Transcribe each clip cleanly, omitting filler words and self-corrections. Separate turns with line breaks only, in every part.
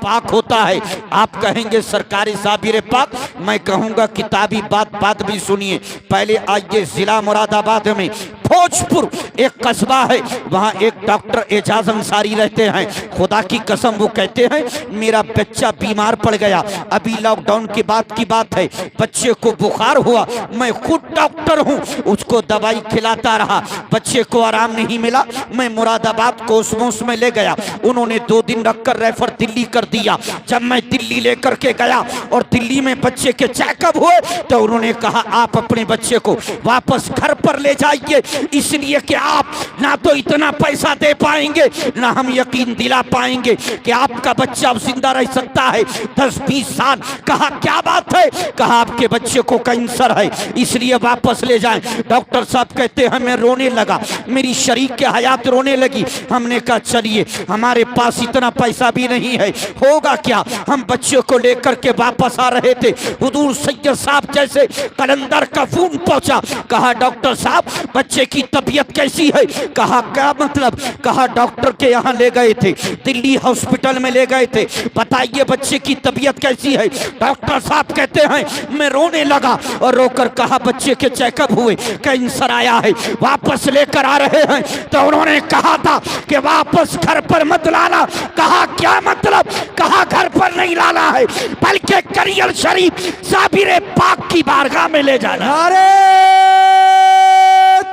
पाक होता है। आप कहेंगे सरकारी साबिर पाक, मैं कहूँगा किताबी बात भी सुनिए। पहले आइए जिला मुरादाबाद में भोजपुर एक कस्बा है, वहाँ एक डॉक्टर एजाज अंसारी रहते हैं। खुदा की कसम वो कहते हैं मेरा बच्चा बीमार पड़ गया, अभी लॉकडाउन के बाद की बात है, बच्चे को बुखार हुआ, मैं खुद डॉक्टर हूँ, उसको दवाई खिलाता रहा, बच्चे को आराम नहीं मिला, मैं मुरादाबाद कोसमोस में ले गया, उन्होंने 2 दिन रखकर रेफर दिल्ली कर दिया। जब मैं दिल्ली लेकर के गया और दिल्ली में बच्चे के चेकअप हुए तो उन्होंने कहा आप अपने बच्चे को वापस घर पर ले जाइए, इसलिए कि आप ना तो इतना पैसा दे पाएंगे ना हम यकीन दिला पाएंगे कि आपका बच्चा अब जिंदा रह सकता है 10-20 साल। कहा क्या बात है? कहा आपके बच्चे को कैंसर है, इसलिए वापस ले जाएं। डॉक्टर साहब कहते हैं मैं रोने लगा, मेरी शरीक के हयात रोने लगी। हमने कहा चलिए, हमारे पास इतना पैसा भी नहीं है, होगा क्या? हम बच्चे को लेकर के वापस आ रहे थे, हुजूर सैयद साहब जैसे कलंदर का फोन पहुंचा। कहा डॉक्टर साहब बच्चे की तबीयत कैसी है? कहा क्या मतलब? कहा डॉक्टर के यहाँ ले गए थे, दिल्ली हॉस्पिटल में ले गए थे, बताइए बच्चे की तबीयत कैसी है? डॉक्टर साहब कहते हैं मैं रोने लगा और रोकर कहा बच्चे के चेकअप हुए, कैंसर आया है, वापस लेकर आ रहे हैं। तो उन्होंने कहा था कि वापस घर पर मत लाना। कहा क्या मतलब? कहा घर पर नहीं लाना है बल्कि करियर शरीफ साबिर पाक की बारगाह में ले जाना।
नारे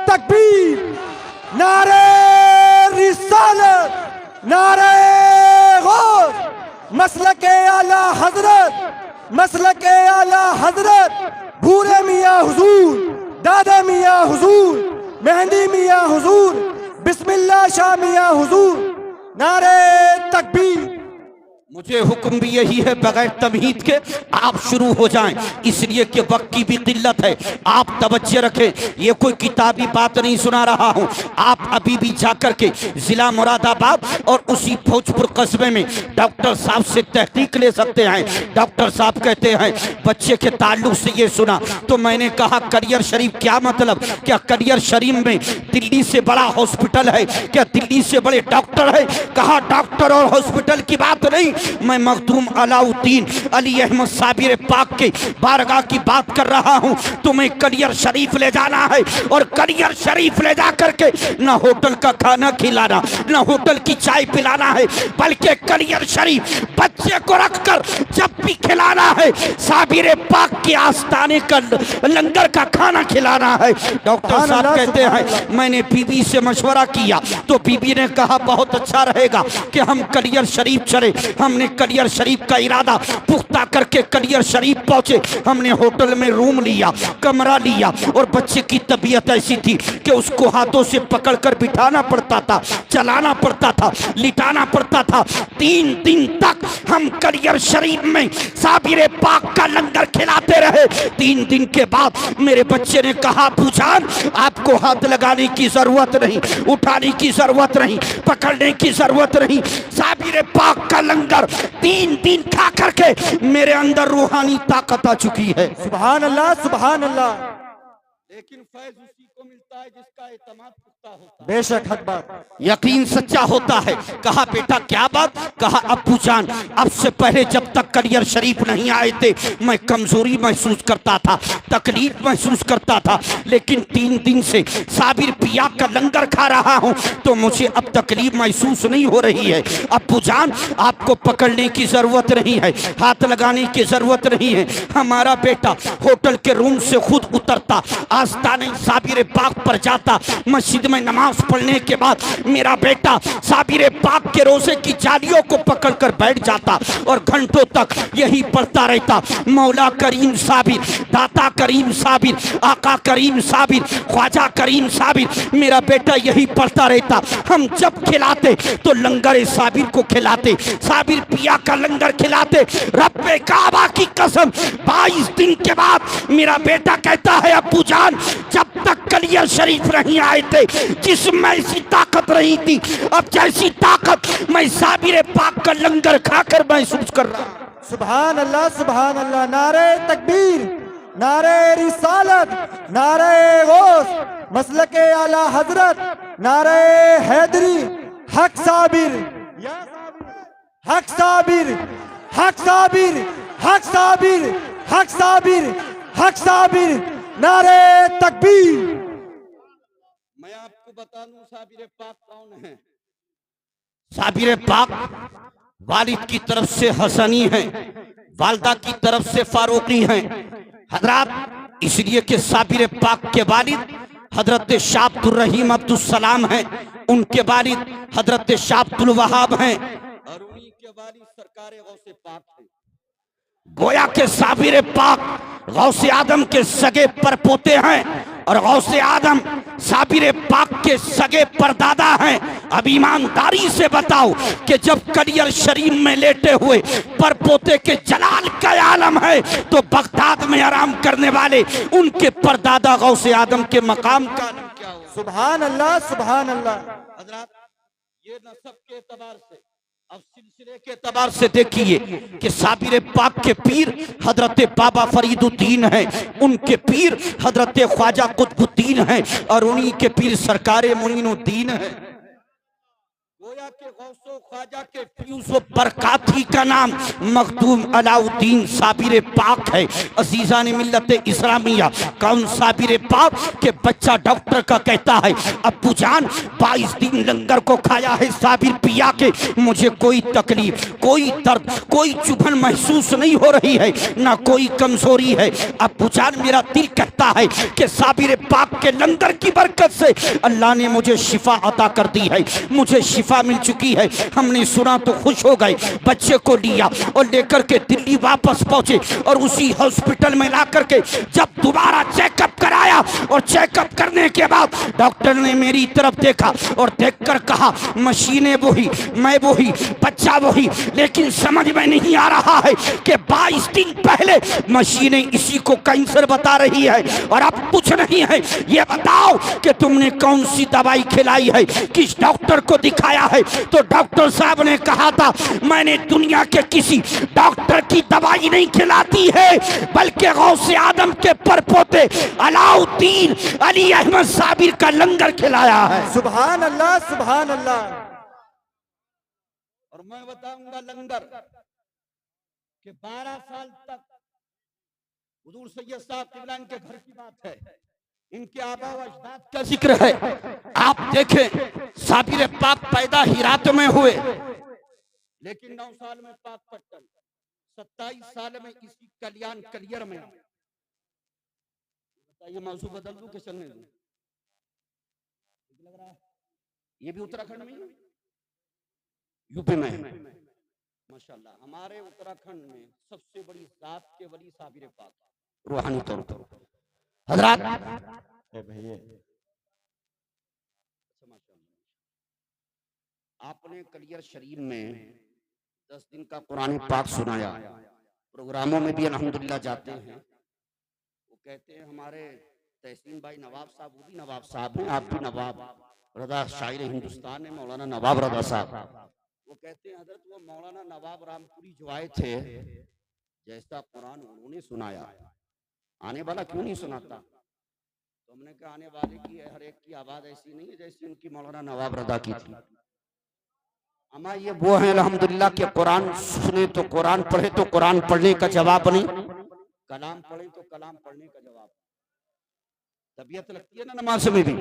तकबीर, नारे रिसालत, नारे गौस, मसलके आला हजरत, मसलके आला हजरत, भूरे मियाँ हुजूर, दादा मियाँ हुजूर, मेहंदी मियाँ हुजूर, बिस्मिल्लाह शाह मियाँ हुजूर, नारे तकबीर।
मुझे हुक्म भी यही है बगैर तमहीद के आप शुरू हो जाएं, इसलिए कि वक्त की भी किल्लत है। आप तवज्जो रखें, ये कोई किताबी बात नहीं सुना रहा हूं। आप अभी भी जाकर के जिला मुरादाबाद और उसी भोजपुर कस्बे में डॉक्टर साहब से तहकीक ले सकते हैं। डॉक्टर साहब कहते हैं बच्चे के ताल्लुक से ये सुना, तो मैंने कहा करियर शरीफ क्या मतलब? क्या करियर शरीफ में दिल्ली से बड़ा हॉस्पिटल है? क्या दिल्ली से बड़े डॉक्टर है? कहा डॉक्टर और हॉस्पिटल की बात नहीं, मैं मखदूम अलाउद्दीन अली अहमद साबिर पाक के बारगाह की बात कर रहा हूं। तुम्हें करियर शरीफ ले जाना है और करियर शरीफ ले जाकर के न होटल का खाना खिलाना, न होटल की चाय पिलाना है, बल्कि करियर शरीफ बच्चे को रखकर जब भी खिलाना है साबिर पाक के आस्थाने का लंगर का खाना खिलाना है। डॉक्टर साहब कहते हैं मैंने बीबी से मशवरा किया तो बीबी ने कहा बहुत अच्छा रहेगा कि हम करियर शरीफ चले। हमने करियर शरीफ का इरादा पुख्ता करके करियर शरीफ पहुंचे। हमने होटल में रूम लिया, कमरा लिया और बच्चे की तबीयत ऐसी थी कि उसको हाथों से पकड़कर बिठाना पड़ता था, चलाना पड़ता था, लिटाना पड़ता था। 3 दिन तक हम करियर शरीफ में साबिर पाक का लंगर खिलाते रहे। 3 दिन के बाद मेरे बच्चे ने कहा पूछान आपको हाथ लगाने की जरूरत नहीं, उठाने की जरूरत नहीं, पकड़ने की जरूरत नहीं, साबिर पाक का लंगर 3 दिन खा करके मेरे अंदर रूहानी ताकत आ चुकी है।
सुभान अल्लाह, सुभान अल्लाह।
लेकिन फैज उसी को मिलता है जिसका एतमाद पुख्ता होता है।
बेशक हक बात,
यकीन सच्चा होता है। कहा बेटा क्या बात? कहा अब्बू जान अब से पहले जब तक करियर शरीफ नहीं आए थे मैं कमजोरी महसूस करता था, तकलीफ महसूस करता था, लेकिन 3 दिन से साबिर पिया का लंगर खा रहा हूँ तो मुझे अब तकलीफ महसूस नहीं हो रही है। अब्बू जान आपको पकड़ने की जरूरत नहीं है, हाथ लगाने की जरूरत नहीं है। हमारा बेटा होटल के रूम से खुद उतरता, आस्ताने साबिर पाक पर जाता, मस्जिद में नमाज पढ़ने के बाद मेरा बेटा साबिर पाक के रोजे की जालियों को पकड़कर बैठ जाता और घंटों तक यही पढ़ता रहता। मौला करीम साबिर, दाता करीम साबिर, आका करीम साबिर, ख्वाजा करीम साबिर, मेरा बेटा यही पढ़ता रहता। हम जब खिलाते तो लंगर साबिर को खिलाते, साबिर पिया का लंगर खिलाते। रब्बे काबा की कसम 22 दिन के बाद मेरा बेटा कहता है अब्बू जान जब तक कलियर शरीफ नहीं आए थे जिसमें ऐसी ताकत नहीं थी, अब जैसी ताकत मैं साबिर पाक का लंगर खाकर महसूस कर रहा हूं।
सुभान अल्लाह, सुभान अल्लाह। नारे तकबीर, नारे रिसालत, नारे गौस, मसलके आला हजरत, नारे हैदरी, हक साबिर, हक साबिर। हक साबिर, हक साबिर, हक साबिर, हक साबिर, नारे तकबीर।
मैं आपको बता दूं साबिर पाक कौन है। साबिर पाक वालिद की तरफ से हसनी है, वालदा की तरफ से फारूकी हैं। हजरात इसलिए कि साबिर पाक के वालिद हजरत शाह अब्दुल रहीम अब्दुल सलाम हैं, उनके वालिद हजरत शाह अब्दुल वहाब हैं और उन्हीं के वालिद सरकार गौसे पाक हैं। गोया के साबिर पाक गौसे आदम के सगे परपोते हैं और गौसे आदम साबिर पाक के सगे परदादा हैं। अब ईमानदारी से बताओ कि जब कलियर शरीफ में लेटे हुए परपोते के जलाल का आलम है तो बगदाद में आराम करने वाले उनके परदादा गौसे आदम के मकाम का आलम क्या हो।
सुभान अल्लाह, सुभान अल्लाह।
हजरात ये नसब के एतबार से अब सिलसिले के एतबार से देखिए कि साबिर पाक के पीर हजरत बाबा फरीदुद्दीन हैं, उनके पीर हजरत ख्वाजा कुतुबुद्दीन हैं और उन्हीं के पीर सरकार मुइनुद्दीन हैं। गोया के गौसो ख्वाजा के फ्यूज बरकाती का नाम मखदूम अलाउद्दीन साबिर पाक है। अजीजा ने मिल्लत इस्लामिया कौन साबिर पाक के बच्चा डॉक्टर का कहता है अब्बू जान 22 दिन लंगर को खाया है साबिर पिया के, मुझे कोई तकलीफ, कोई दर्द, कोई चुभन महसूस नहीं हो रही है, ना कोई कमजोरी है। अब्बू जान मेरा दिल कहता है कि साबिर पाक के लंगर की बरकत से अल्लाह ने मुझे शिफा अता कर दी है, मुझे शिफा मिल चुकी है। हमने सुना तो खुश हो गए, बच्चे को लिया और लेकर के दिल्ली वापस पहुंचे और उसी हॉस्पिटल में ला करके जब दोबारा चेकअप कराया और चेकअप करने के बाद डॉक्टर ने मेरी तरफ देखा और देखकर कहा मशीनें वही, मैं वही, बच्चा वही, लेकिन समझ में नहीं आ रहा है कि 22 दिन पहले मशीनें इसी को कैंसर बता रही है और अब कुछ नहीं है। ये बताओ कि तुमने कौन सी दवाई खिलाई है, किस डॉक्टर को दिखाया है। तो डॉक्टर साहब ने कहा था मैंने दुनिया के किसी डॉक्टर की दवाई नहीं खिलाती है बल्कि गौसे आदम के परपोते अलाउद्दीन अली अहमद साबिर का लंगर खिलाया है।
सुभान अल्लाह, सुभान अल्लाह।
और मैं बताऊंगा लंगर कि 12 साल तक हुजूर सैयद साहब किबलान के घर की बात है, इनके आबा व अजदाद का जिक्र है। आप देखें साबिर पाक पैदा हिरात में हुए लेकिन 9 साल में पाक पट्टन, 27 साल में इसी कल्याण कलियर में। बताइए मौजू बदल दूं कि चलने दूं? लग रहा है ये भी उत्तराखंड में, यूपी में माशाल्लाह। हमारे उत्तराखंड में सबसे बड़ी जात के वली साबिर पाक रूहानी तौर पर। हजरात आपने कलियर शरीफ में 10 दिन का कुरान पाक सुनाया, प्रोग्रामों में भी अल्हम्दुलिल्लाह जाते हैं। वो कहते हैं हमारे तहसीन भाई नवाब साहब, वो भी नवाब साहब हैं, आप भी नवाब रजा शायर हिंदुस्तान है मौलाना नवाब रजा साहब। वो कहते हैं हजरत वो मौलाना नवाब रामपुरी जो आए थे जैसा कुरान उन्होंने सुनाया आने वाला क्यों नहीं सुनाता? तो हमने कहा आने वाले की हर एक की आवाज ऐसी नहीं है जैसी उनकी मौलाना नवाब रजा की थी। अमा ये वो है अल्हम्दुलिल्लाह के कुरान सुने तो कुरान पढ़े तो कुरान पढ़ने का जवाब नहीं, कलाम पढ़े तो कलाम पढ़ने का जवाब। तबीयत लगती है ना नमाज में भी,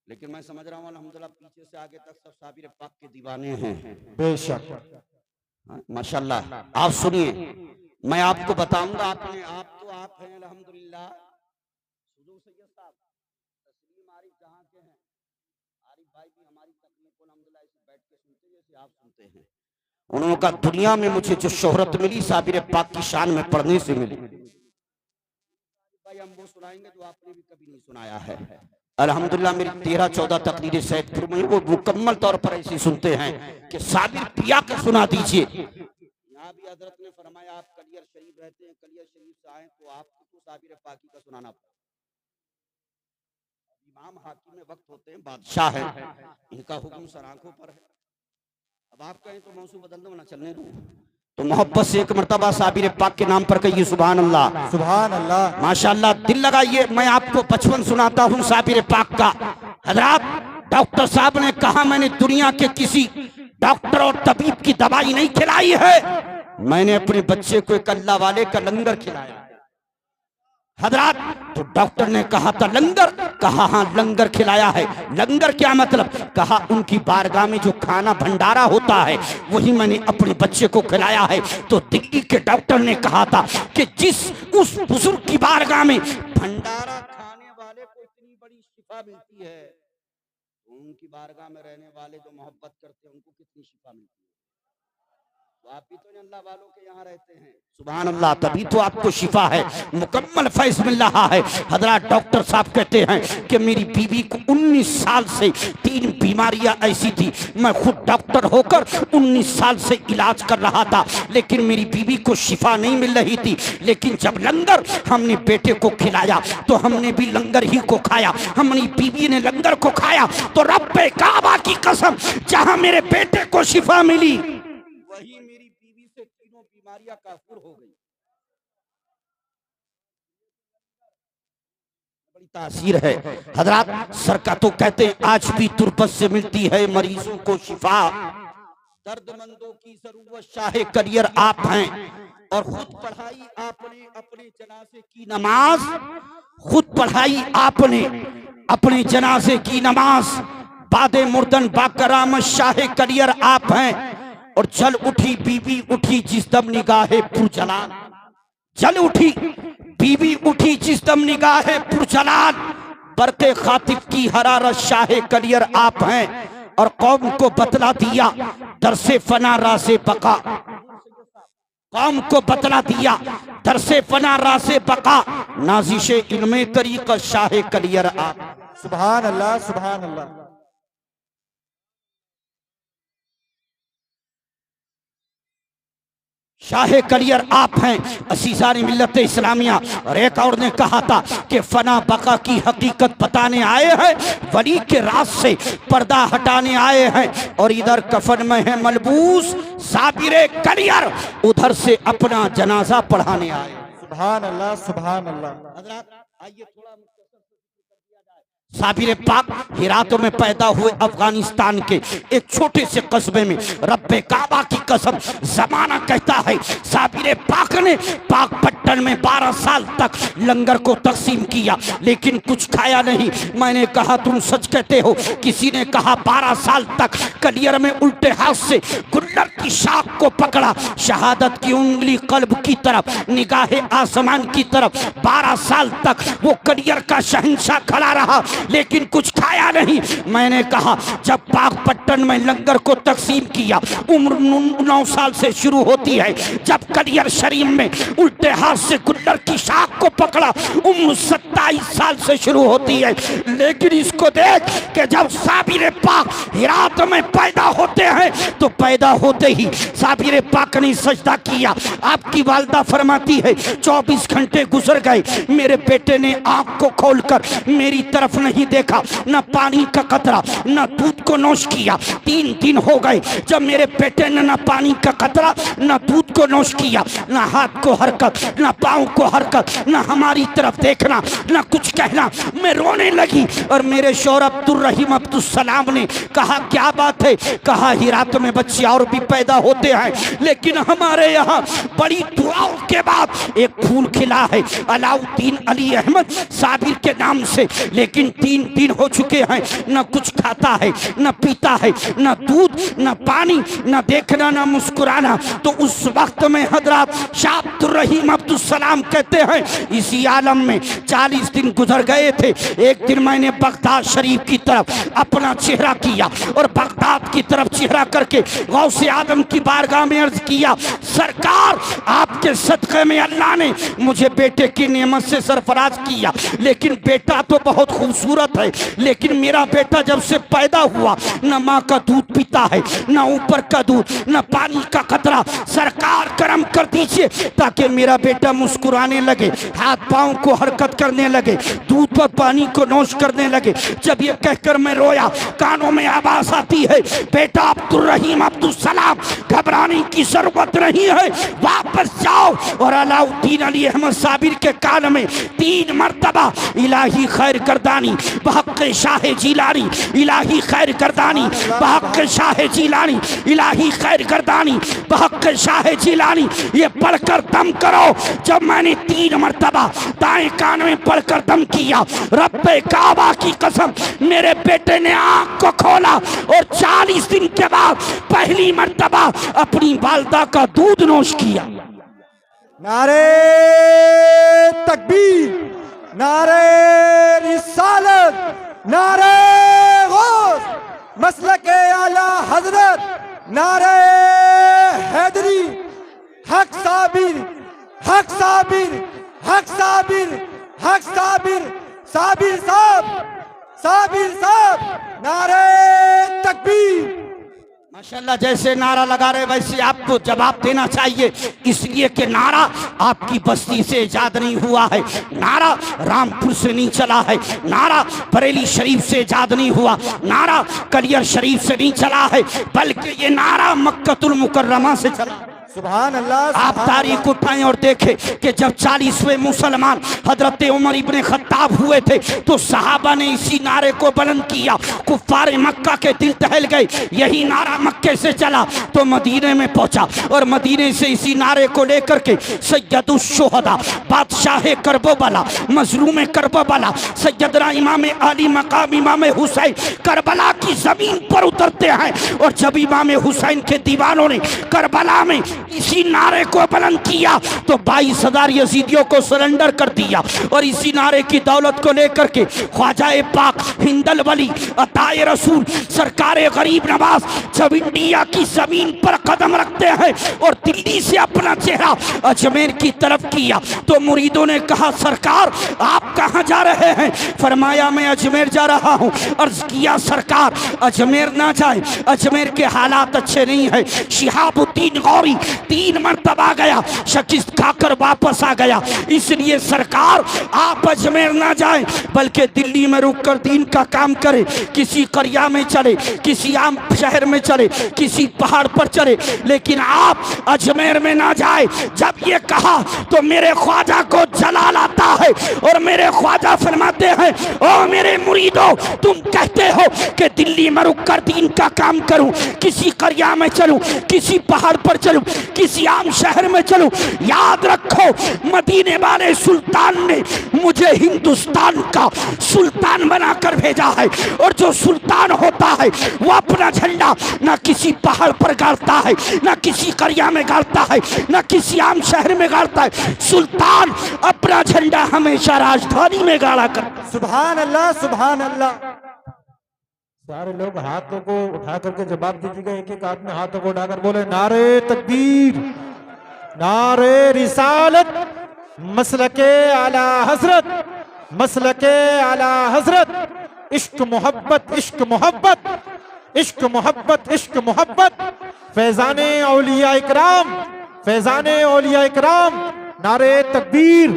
लेकिन मैं समझ रहा हूँ अल्हम्दुलिल्लाह पीछे से आगे तक सब साबिर पाक के दीवाने हैं बेशक माशाल्लाह। आप सुनिए मैं आपको बताऊंगा, आपने आप तो आप हैं अल्हम्दुलिल्लाह। हुजूर सैयद साहब तस्लीम आरिफ जहाँ के हैं, आरिफ भाई भी हमारी तकलीफ को अल्हम्दुलिल्लाह ऐसे बैठ के सुनते जैसे आप सुनते हैं। उन्होंने कहा दुनिया में मुझे जो शोहरत मिली साबिर पाक की शान में पढ़ने से मिली। भाई हम वो सुनाएंगे जो आपने भी कभी नहीं सुनाया है। अल्हम्दुलिल्लाह मेरी 13-14 तकरीरें सैयदपुर में वो मुकम्मल तौर पर ऐसी सुनते हैं कि साबिर पिया के सुना दीजिए। यहाँ भी हजरत ने फरमाया आप कलियर शरीफ रहते हैं, कलियर शरीफ से आए तो आपको तो साबिर पाकी का सुनाना पड़ा। इमाम हाकिम में वक्त होते हैं, बादशाह है, इनका हुक्म सर आंखों पर है। अब आप कहें तो मौसू बदल दो ना चलने दो, तो मोहब्बत से एक मर्तबा साबिर पाक के नाम पर कहिए सुभान अल्लाह,
सुभान अल्लाह।
माशाल्लाह दिल लगाइए। मैं आपको 55 सुनाता हूँ साबिर पाक का। हजरात डॉक्टर साहब ने कहा मैंने दुनिया के किसी डॉक्टर और तबीब की दवाई नहीं खिलाई है, मैंने अपने बच्चे को एक अल्लाह वाले का लंगर खिलाया। हजरात, तो डॉक्टर ने कहा था लंगर, कहा हाँ लंगर खिलाया है। लंगर क्या मतलब? कहा उनकी बारगाह में जो खाना भंडारा होता है वही मैंने अपने बच्चे को खिलाया है। तो दिल्ली के डॉक्टर ने कहा था कि जिस उस बुजुर्ग की बारगाह में भंडारा खाने वाले को इतनी बड़ी शिफा मिलती है, तो उनकी बारगाह में रहने वाले जो मोहब्बत करते हैं उनको कितनी शिफा मिलती है। तो आप भी तो अल्लाह वालों के यहाँ रहते हैं, सुभान अल्लाह, तभी तो आपको शिफा है, मुकम्मल फैज मिल रहा है। हजरत डॉक्टर साहब कहते हैं कि मेरी बीवी को 19 साल से 3 बीमारियां ऐसी थी, मैं खुद डॉक्टर होकर 19 साल से इलाज कर रहा था, लेकिन मेरी बीवी को शिफा नहीं मिल रही थी। लेकिन जब लंगर हमने बेटे को खिलाया तो हमने भी लंगर ही को खाया, हमारी बीवी ने लंगर को खाया, तो रब्बे काबा की कसम, जहां मेरे बेटे को शिफा मिली वही मेरी बीवी से तीनों बीमारियां काफूर हो गई। बड़ी तासीर है हजरत। सरकार तो कहते हैं आज भी तुरबत से मिलती है मरीजों को शिफा, दर्दमंदों की जरूरत शाहे करियर आप हैं, और खुद पढ़ाई आपने अपने जनाजे की नमाज, खुद पढ़ाई आपने अपने जनाजे की नमाज, बादे मुर्दन बाकरामत शाहे करियर आप हैं। और जल उठी बीवी उठी जिस दम निगाहे पुरजलाल, जल उठी बीवी उठी जिस दम निगाहे पुरजलाल, बरके खातिब की हरारत शाहे करियर आप हैं। और कौम को बतला दिया दरसे फना रासे बका, कौम को बतला दिया दरसे फना रासे बका, नाजिशे इल्मे तरीक़त शाहे करियर आप।
सुभान अल्लाह, सुभान अल्लाह।
शाहे करियर आप हैं, असीसानी मिल्लत इस्लामिया। और एक और ने कहा था कि फना बका की हकीकत बताने आए हैं, वली के राज से पर्दा हटाने आए हैं, और इधर कफन में है मलबूस साबिरे करियर, उधर से अपना जनाजा पढ़ाने आए।
सुभान अल्लाह, सुभान अल्लाह।
हज़रात आइए थोड़ा साबिर पाक हिरातों में पैदा हुए अफगानिस्तान के एक छोटे से कस्बे में, रब्बे काबा की कसम, जमाना कहता है साबिर पाक ने पाक पट्टन में 12 साल तक लंगर को तकसीम किया, लेकिन कुछ खाया नहीं। मैंने कहा तुम सच कहते हो? किसी ने कहा 12 साल तक कलियर में उल्टे हाथ से गुल्लर की शाख को पकड़ा, शहादत की उंगली कल्ब की तरफ, निगाहे आसमान की तरफ, 12 साल तक वो कलियर का शहंशाह खड़ा रहा, लेकिन कुछ खाया नहीं। मैंने कहा जब पाक पट्टन में लंगर को तकसीम किया, उम्र 9 साल से शुरू होती है, जब कलियर शरीफ में उल्टे हाथ से गुल्लर की शाख को पकड़ा, उम्र 27 साल से शुरू होती है। लेकिन इसको देख कि जब साबिर पाक हिरात में पैदा होते हैं तो पैदा होते ही साबिर पाक ने सजदा किया। आपकी वालदा फरमाती है 24 घंटे गुजर गए, मेरे बेटे ने आंख को खोलकर मेरी तरफ नहीं देखा, न पानी का कतरा, न दूध को नोश किया। 3 दिन हो गए जब मेरे बेटे ने न पानी का कतरा, न दूध को नोश किया, न हाथ को हरकत, न पाँव को हरकत, न हमारी तरफ देखना, न कुछ कहना। मैं रोने लगी और मेरे शौहर अब्दुल रहीम अब्दुल सलाम ने कहा क्या बात है? कहा हिरात में बच्चे और भी पैदा होते हैं, लेकिन हमारे यहाँ बड़ी दुआओं के बाद एक फूल खिला है अलाउद्दीन अली अहमद साबिर के नाम से, लेकिन 3 दिन हो चुके हैं, न कुछ खाता है, न पीता है, न दूध, न पानी, न देखना, न मुस्कुराना। तो उस वक्त में हजरत शाह अब्दुल रहीम अब्दुल सलाम कहते हैं इसी आलम में 40 दिन गुजर गए थे। एक दिन मैंने बगदाद शरीफ की तरफ अपना चेहरा किया और बगदाद की तरफ चेहरा करके गौसे आदम की बारगाह में अर्ज किया, सरकार आपके सदक़े में अल्लाह ने मुझे बेटे की नेमत से सरफराज किया, लेकिन बेटा तो बहुत खूबसूरत है, लेकिन मेरा बेटा जब से पैदा हुआ न माँ का दूध पीता है, न ऊपर का दूध, न पानी का कतरा। सरकार करम कर दीजिए ताकि मेरा बेटा मुस्कुराने लगे, हाथ पाँव को हरकत करने लगे, दूध पर पानी को नोश करने लगे। जब ये कहकर मैं रोया, कानों में आवाज आती है बेटा अब्दुल रहीम अब्दुल सलाम, घबराने की जरूरत नहीं है, वापस जाओ। और अलाउद्दीन अली अहमद साबिर के कान में 3 मरतबा इलाही खैर गर्दानी बहक़ शाह जिलानी, इलाही खैर गर्दानी बहक शाह जिलानी इलाही खैर गर्दानी, बहक शाह जिलानी, ये पढ़कर दम करो। जब मैंने 3 मरतबा दाएं कान में पढ़कर दम किया, रब्बे काबा की कसम, मेरे बेटे ने आंख को खोला और 40 दिन के बाद पहली मरतबा अपनी वालिदा का दूध नोश किया।
नारे तकबीर, नारे रिसालत, नारे गौस, मसलके आला हजरत, नारे हैदरी, हक साबिर, हक साबिर, हक साबिर, हक साबिर, साबिर साहब, साबिर साहब, नारे तकबीर।
माशाल्लाह, जैसे नारा लगा रहे वैसे आपको जवाब देना चाहिए, इसलिए कि नारा आपकी बस्ती से इजाद नहीं हुआ है, नारा रामपुर से नहीं चला है, नारा बरेली शरीफ से इजाद नहीं हुआ, नारा कलियर शरीफ से नहीं चला है, बल्कि ये नारा मक्कतुल मुकर्रमा से चला।
सुभान अल्लाह।
आप तारीख उठाएं और देखें कि जब 40वें मुसलमान हजरत उमर इब्ने खत्ताब हुए थे तो सहाबा ने इसी नारे को बुलंद किया, कुफ्फार मक्का के दिल दहल गए। यही नारा मक्के से चला तो मदीने में पहुंचा और मदीने से इसी नारे को लेकर के सैयदुश शुहदा, बादशाह करबला, मजलूम करबला, सैयदना इमाम अली मकाम इमाम हुसैन करबला की जमीन पर उतरते हैं। और जब इमाम हुसैन के दीवानों ने करबला में इसी नारे को बुलंद किया तो 22,000 यजीदियों को सरेंडर कर दिया। और इसी नारे की दौलत को लेकर के ख्वाजा पाक हिंदल वली अताए रसूल सरकार गरीब नवाज जब इंडिया की जमीन पर कदम रखते हैं और दिल्ली से अपना चेहरा अजमेर की तरफ किया तो मुरीदों ने कहा, सरकार आप कहां जा रहे हैं? फरमाया, मैं अजमेर जा रहा हूं। अर्ज किया, सरकार अजमेर ना जाए, अजमेर के हालात अच्छे नहीं है। शिहाबुद्दीन गौरी 3 मरतबा गया, शिकस्त खाकर वापस आ गया। इसलिए सरकार आप अजमेर ना जाएं बल्कि दिल्ली में रुककर दीन का काम करें, किसी करिया में चले, किसी आम शहर में चले, किसी पहाड़ पर चले, लेकिन आप अजमेर में ना जाए। जब ये कहा तो मेरे ख्वाजा को जलाल आता है और मेरे ख्वाजा फरमाते हैं, ओ मेरे मुरीदों, तुम कहते हो कि दिल्ली में रुककर दीन का काम करूं, किसी करिया में चलूं, किसी पहाड़ पर चलूं, किसी आम शहर में चलूं, याद रखो मदीने वाले सुल्तान ने मुझे हिंदुस्तान का सुल्तान बनाकर भेजा है। और जो सुल्तान होता है वो अपना झंडा ना किसी पहाड़ पर गाड़ता है, ना किसी करिया में गाड़ता है, ना किसी आम शहर में गाड़ता है। सुल्तान अपना झंडा हमेशा राजधानी में गाड़ा करता है।
सुभान अल्लाह, सुभान अल्लाह। सारे लोग हाथों को उठा करके जवाब दीजिएगा, एक एक हाथ में हाथों को उठाकर बोले, नारे तकबीर, नारे रिसालत, मसलके आला हजरत, मसलके आला हजरत, इश्क मोहब्बत, इश्क मोहब्बत, इश्क मोहब्बत, इश्क मोहब्बत, फैजाने औलिया इकराम, फैजाने औलिया इकराम, नारे तकबीर,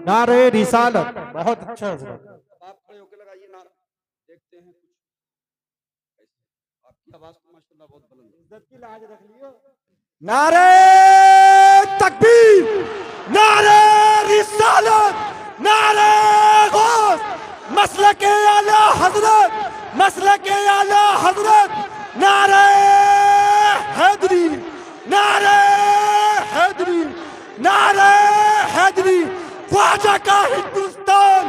नारे रिसालत। बहुत अच्छा हजरत,
आप खड़े होकर लगाइए नारा, देखते हैं आपकी आवाज तो माशाल्लाह बहुत बुलंद है।
इज्जत की लाज रख लियो। नारे तकबीर, नारे रिसालत, नारे गौस, मसलके आला हजरत, मसलके आला हजरत, नारे हैदरी, नारे हैदरी, नारे हैदरी, ख्वाजा का हिंदुस्तान,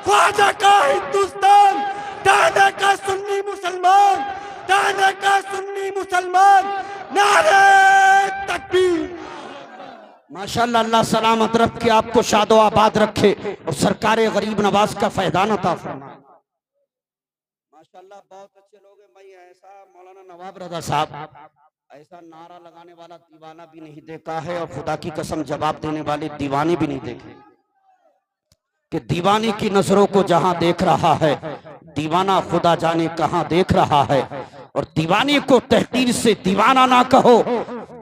ख्वाजा का हिंदुस्तान, दाने का सुन्नी मुसलमान, दाने का सुन्नी मुसलमान, नारे तकबीर।
माशाल्लाह, अल्लाह सलामत रख के आपको शादो आबाद रखे और सरकार गरीब नवाज का फैदान अता फरमाए। माशाल्लाह, बहुत अच्छे लोग हैं। मैं ऐसा मौलाना नवाब रजा साहब ऐसा नारा लगाने वाला दीवाना भी नहीं देखा है और खुदा की कसम जवाब देने वाले दीवाने भी नहीं देखे कि दीवाने की नजरों को जहां देख रहा है दीवाना खुदा जाने कहां देख रहा है। और दीवाने को तहकीर से दीवाना ना कहो,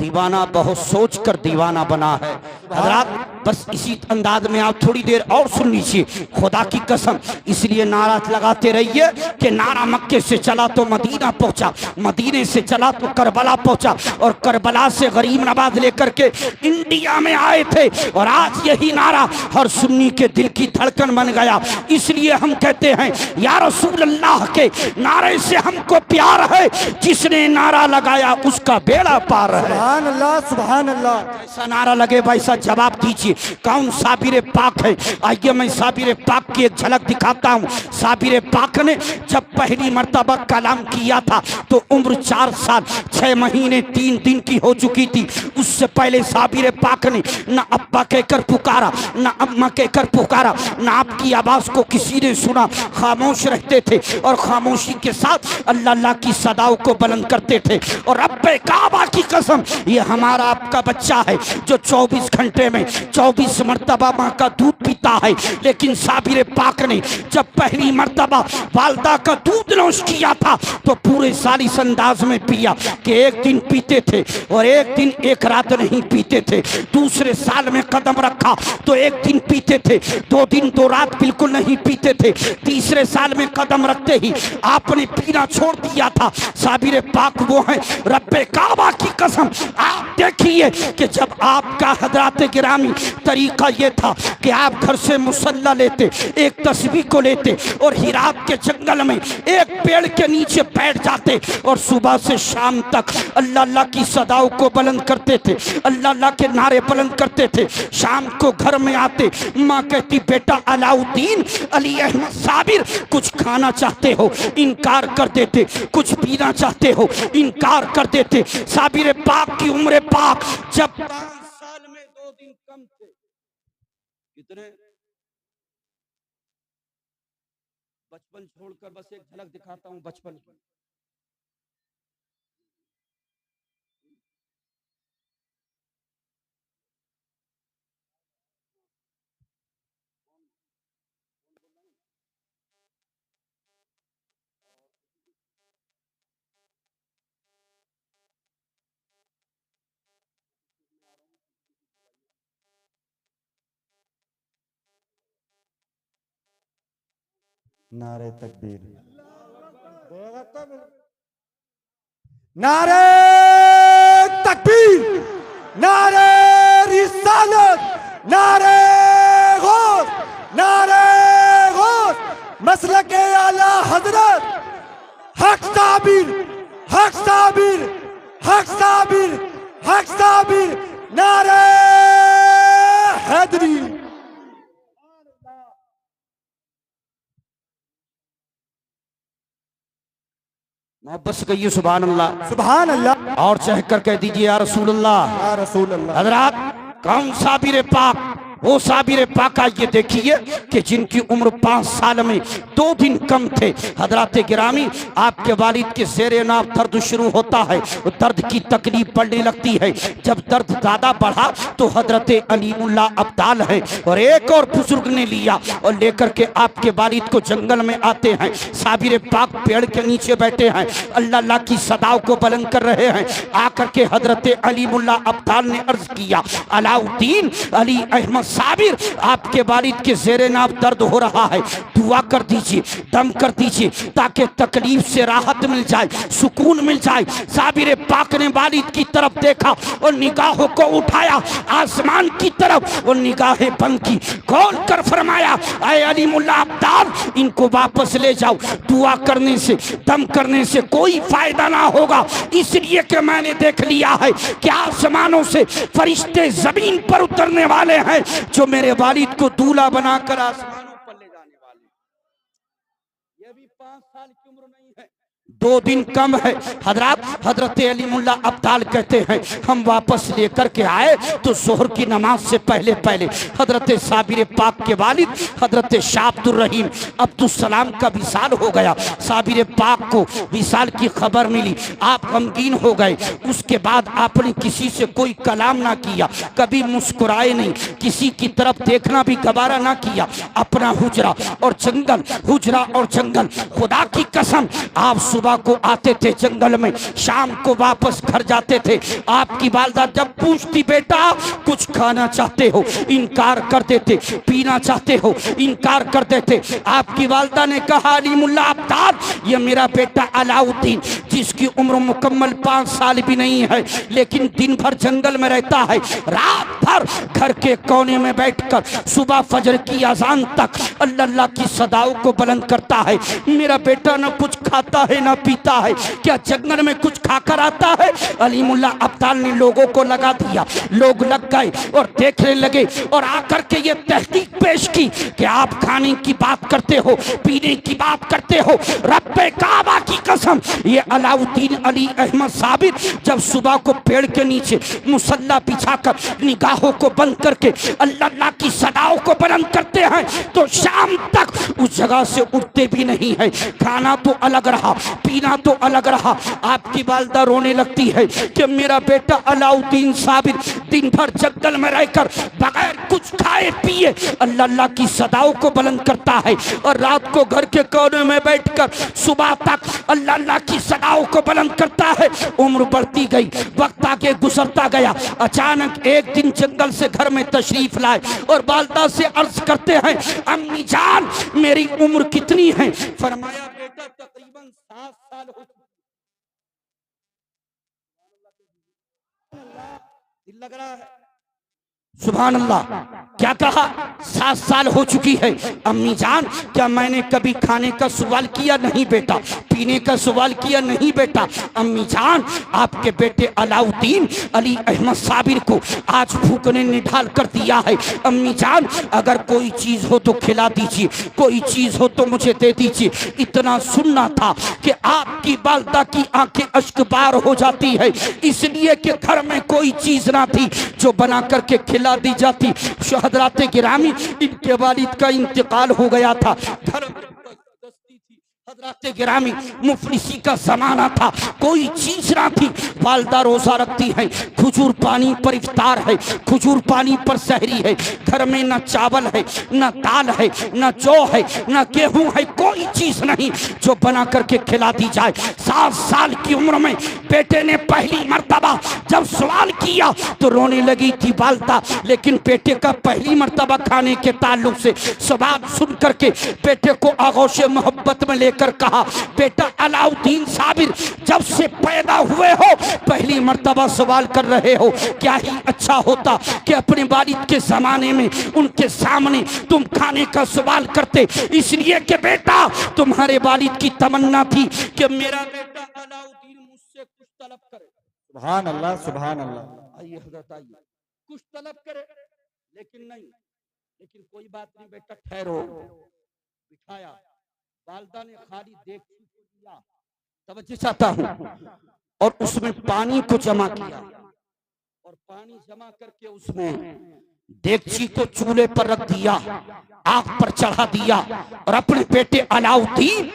दीवाना बहुत सोच कर दीवाना बना है। हजरात, बस इसी अंदाज में आप थोड़ी देर और सुन लीजिए, खुदा की कसम इसलिए नारा लगाते रहिए कि नारा मक्के से चला तो मदीना पहुंचा, मदीने से चला तो करबला पहुंचा, और करबला से गरीब नवाज लेकर के इंडिया में आए थे। और आज यही नारा हर सुन्नी के दिल की धड़कन बन गया। इसलिए हम कहते हैं या रसूल अल्लाह के नारे से हमको प्यार है, जिसने नारा लगाया उसका बेड़ा पार है।
सुभान अल्लाह, सुभान अल्लाह।
ऐसा नारा लगे वैसा जवाब दीजिए। कौन साबिर पाक है? आइए मैं साबिर पाक की एक झलक दिखाता हूँ। साबिर पाक ने जब पहली मर्तबा कलाम किया था तो उम्र 4 साल 6 महीने 3 दिन की हो चुकी थी। उससे पहले साबिर पाक ने न अब्बा कहकर पुकारा, न अम्मा कहकर पुकारा, न आपकी आवाज को किसी ने सुना। खामोश रहते थे और खामोशी के साथ अल्लाह अल्लाह की सदाओं को बुलंद करते थे। और रब्बे काबा की कसम, ये हमारा आपका बच्चा है जो 24 घंटे में 24 मर्तबा माँ का दूध पीता है। लेकिन साबिर पाक ने जब पहली मर्तबा वालदा का दूध नोश किया था तो पूरे साल इस अंदाज में पिया कि एक दिन पीते थे और एक दिन एक रात नहीं पीते थे। दूसरे साल में कदम रखा तो एक दिन पीते थे, 2 दिन 2 रात बिल्कुल नहीं पीते थे। तीसरे साल में कदम रखते ही आपने पीना छोड़ दिया था। साबिर पाक वो है, रब्बे काबा की कसम आप देखिए कि जब आपका हजरात गिरामी तरीका ये था कि आप घर से मुसल्ला लेते, एक तस्बीह को लेते और हिरात के जंगल में एक पेड़ के नीचे बैठ जाते और सुबह से शाम तक अल्लाह अल्लाह की सदाओं को बुलंद करते थे, अल्लाह अल्लाह के नारे बुलंद करते थे। शाम को घर में आते, माँ कहती बेटा अलाउद्दीन अली अहमद साबिर कुछ खाना चाहते हो? इनकार कर देते। कुछ पीना चाहते हो? इनकार कर देते। साबिर पाक की उम्र पाक जब 5 साल में 2 दिन कम थे। कितने? बचपन छोड़कर बस एक झलक दिखाता हूं बचपन की।
नारे तकबीर, नारे तकबीर, नारे रिसालत, नारे गौस, नारे गौस, मसलके आला हजरत, हक साबिर, हक साबिर, हक साबिर, हक साबिर, नारे हैदरी।
मोहब्बत से कहिए सुभान अल्लाह,
सुभान अल्लाह।
और चह कर कह दीजिए या रसूल अल्लाह।
या रसूल अल्लाह।
हजरात कौन साबिर पाक? वो साबिर पाक ये देखिए कि जिनकी उम्र 5 साल में 2 दिन कम थे। हजरात गिरामी आपके वालिद के ज़ेरे नाफ दर्द शुरू होता है, दर्द की तकलीफ पड़ने लगती है। जब दर्द ज़्यादा बढ़ा तो हजरत अलीमुल्लाह अब्दाल है और एक और बुजुर्ग ने लिया और लेकर के आपके वालिद को जंगल में आते हैं। साबिर पाक पेड़ के नीचे बैठे हैं, अल्लाह अल्लाह की सदाओं को बुलंद कर रहे हैं। आकर के हजरत अलीमुल्लाह अब्दाल ने अर्ज किया अलाउद्दीन अली अहमद साबिर आपके वालिद के ज़ेरे नाफ दर्द हो रहा है, दुआ कर दीजिए, दम कर दीजिए ताकि तकलीफ से राहत मिल जाए, सुकून मिल जाए। साबिर पाक ने वालिद की तरफ देखा और निगाहों को उठाया आसमान की तरफ और निगाहें बंद की, खोल कर फरमाया ऐ अलीमुल्लाह अब्दाल इनको वापस ले जाओ। दुआ करने से, दम करने से कोई फायदा ना होगा, इसलिए कि मैंने देख लिया है कि आसमानों से फरिश्ते जमीन पर उतरने वाले हैं जो मेरे वालिद को दूल्हा बनाकर आसमानों पर ले जाने वाले। ये भी 5 साल की उम्र नहीं है, 2 दिन कम है। हजरत अलीमुल्लाह अब्दाल कहते हैं हम वापस लेकर के आए तो जोहर की नमाज से पहले पहले हजरत साबिर पाक के वालिद हजरत शाह अब्दुल रहीम अब्दुल का विसाल हो गया। साबिर पाक को विसाल की खबर मिली, आप गमगीन हो गए। उसके बाद आपने किसी से कोई कलाम ना किया, कभी मुस्कुराए नहीं, किसी की तरफ देखना भी गवारा ना किया। अपना हुजरा और जंगल, हुजरा और जंगल, खुदा की कसम आप सुबह सुबह को आते थे जंगल में, शाम को वापस घर जाते थे। आपकी वालदा जब पूछती बेटा कुछ खाना चाहते हो, इनकार कर देते, पीना चाहते हो, इनकार कर देते। आपकी वालदा ने कहा अलीमुल्ला अब्दाल, ये मेरा बेटा अलाउद्दीन जिसकी उम्र मुकम्मल 5 साल भी नहीं है, लेकिन दिन भर जंगल में रहता है, रात भर घर के कोने में बैठकर सुबह फजर की अजान तक अल्लाह की सदाओं को बुलंद करता है। मेरा बेटा न कुछ खाता है न पीता है, क्या जंगल में कुछ खाकर आता है? अलीमुल्ला अब्दाल ने लोगों को लगा दिया, लोग लग गए और देखने लगे और आकर के ये तहकीक पेश की कि आप खाने की बात करते हो, पीने की बात करते हो, रब्बे काबा की कसम, ये अलाउद्दीन अली अहमद साबिर जब सुबह को पेड़ के नीचे मुसल्ला बिछाकर निगाहों को बंद करके अल्लाह की सदाओं को बुलंद करते हैं तो शाम तक उस जगह से उठते भी नहीं है। खाना तो अलग रहा, पीना तो अलग रहा। आपकी वालदा रोने लगती है कि मेरा बेटा अलाउद्दीन साबिर दिन भर जंगल में रहकर बगैर कुछ खाए पिए अल्लाह की सदाओं को बुलंद करता है और रात को घर के कोने में बैठकर सुबह तक अल्लाह की सदाओं को बुलंद करता है। उम्र बढ़ती गई, वक्त आगे गुजरता गया। अचानक एक दिन जंगल से घर में तशरीफ लाए और वालदा से अर्ज करते हैं अम्मी जान मेरी उम्र कितनी है? फरमाया बेटा तकरीबन 7 साल हो चुके। दिल लग रहा है। सुभान अल्लाह, क्या कहा? 7 साल हो चुकी है। अम्मी जान क्या मैंने कभी खाने का सवाल किया? नहीं बेटा। पीने का सवाल किया? नहीं बेटा। अम्मी जान आपके बेटे अलाउद्दीन अली अहमद साबिर को आज भूख ने निढाल कर दिया है। अम्मी जान अगर कोई चीज हो तो खिला दीजिए, कोई चीज हो तो मुझे दे दीजिए। इतना सुनना था कि आपकी वालदा की आंखें अश्कबार हो जाती है, इसलिए कि घर में कोई चीज ना थी जो बना करके खिला दी जाती। हज़रात गिरामी इनके वालिद का इंतकाल हो गया था, घर हज़रात गिरामी मुफलिसी का जमाना था, कोई चीज ना थी। वालदा रोजा रखती है, खजूर पानी पर इफ्तार है, खजूर पानी पर सहरी है। घर में न चावल है, न दाल है, न जौ है, न गेहूं है, कोई चीज नहीं जो बना करके खिला दी जाए। 7 साल की उम्र में बेटे ने पहली मर्तबा जब सवाल किया तो रोने लगी थी वालदा, लेकिन बेटे का पहली मर्तबा खाने के ताल्लुक से सवाल सुन करके बेटे को आगोश मोहब्बत में लेकर कहा बेटा अलाउद्दीन साबिर जब से पैदा हुए हो पहली मर्तबा सवाल कर रहे हो। क्या ही अच्छा होता कि अपने वालिद के जमाने में उनके सामने तुम खाने का सवाल करते, इसलिए कि बेटा तुम्हारे वालिद की तमन्ना थी कि मेरा बेटा अलाउद्दीन मुझसे कुछ तलब करे।
सुभान अल्लाह, सुभान अल्लाह।
आइए हजरत आइए, कुछ तलब करे, लेकिन नहीं, लेकिन कोई बात नहीं बेटा ठहरो। बिठाया, वालदा ने खाली देगची को लिया, तवज्जो चाहता हूँ, और उसमें पानी को जमा किया और पानी जमा करके उसमें देगची को चूल्हे पर रख दिया, आग पर चढ़ा दिया और अपने बेटे अलाउद्दीन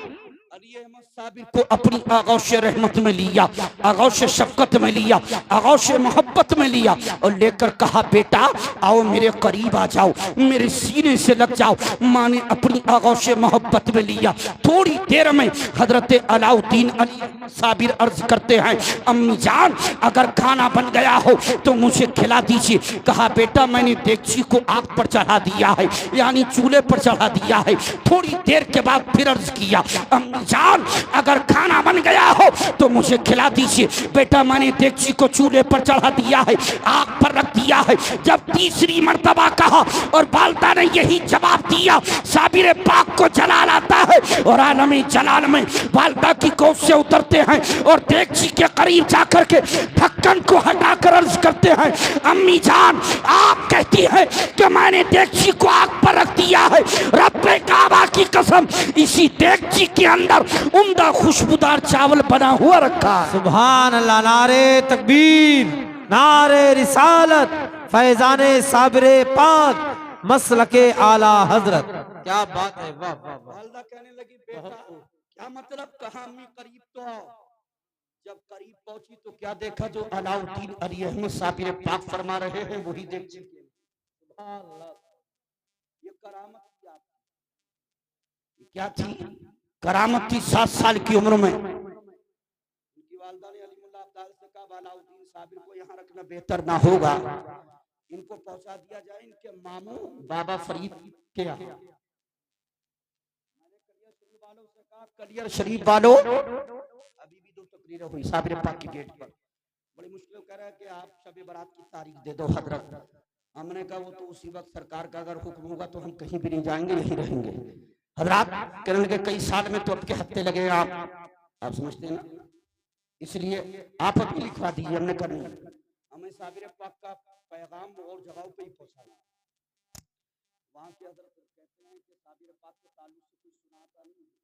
अली अहमद साबिर को अपनी आगोश रहमत में लिया, आगोश शफकत में लिया, आगोश मोहब्बत में लिया और लेकर कहा बेटा आओ मेरे करीब आ जाओ, मेरे सीने से लग जाओ। माँ ने अपनी आगोश मोहब्बत में लिया। थोड़ी देर में हजरत अलाउद्दीन अली अहमद साबिर अर्ज करते हैं अम्मी जान अगर खाना बन गया हो तो मुझे खिला दीजिए। कहा बेटा मैंने देगची को आग पर चढ़ा दिया है, यानी चूल्हे पर चढ़ा दिया है। थोड़ी देर के बाद फिर अर्ज किया अम्मी जान अगर खाना बन गया हो तो मुझे खिला दीजिए। बेटा मैंने देगची को चूल्हे पर चढ़ा दिया है, आग पर रख दिया है। जब तीसरी मर्तबा कहा और वालदा ने यही जवाब दिया, साबिर पाक को जलाल आता है और आलमी जलाल में वालदा की कोख से उतरते हैं और देगची के करीब जाकर के ढक्कन को हटाकर अर्ज करते हैं अम्मी जान आप कहती है कि मैंने देगची को आग पर रख दिया है, रब्बे काबा की कसम इसी देगची के अंदर उम्दा खुशबूदार चावल बना हुआ रखा है।
सुभान अल्लाह, नारे तकबीर, नारे रिसालत, फैजाने साबिरे पाक, मसलके आला हजरत। क्या बात है, वाह वाह वाह।
वालदा कहने लगी बेटा क्या मतलब, कहा अम्मी करीब तो आओ। जब करीब पहुंची तो क्या देखा, जो अलाउद्दीन अली अहमद साबिर पाक फरमा रहे हैं वही देख चुके। सुभान अल्लाह, ये करामत क्या थी? करामत थी 7 साल की उम्र में जनाब अलाउद्दीन साबिर को यहाँ रखना बेहतर ना होगा, इनको पहुंचा दिया जाए इनके मामू बाबा फरीद के यहाँ। मैंने कलियर शरीफ वालों से कहा, कलियर शरीफ वालों अभी भी 2 तकरीरें हुई साबिर पाक के गेट पर, बड़ी मुश्किल कह रहा है कि आप शब बारात की तारीख दे दो हजरत। हमने कहा वो तो उसी वक्त सरकार का अगर हुक्म होगा तो हम कहीं भी नहीं जाएंगे, यहीं रहेंगे। हजरात कहने लगे कई साल में तो अब के हफ्ते लगे आप समझते हैं ना, इसलिए आप अभी लिखवा दीजिए, हमने करनी हमें साबिर पाक का पैगाम और जगहों पे ही पहुंचाना। वहां के हजरत कहते हैं कि साबिर पाक के ताल्लुक से कुछ सुनाता नहीं,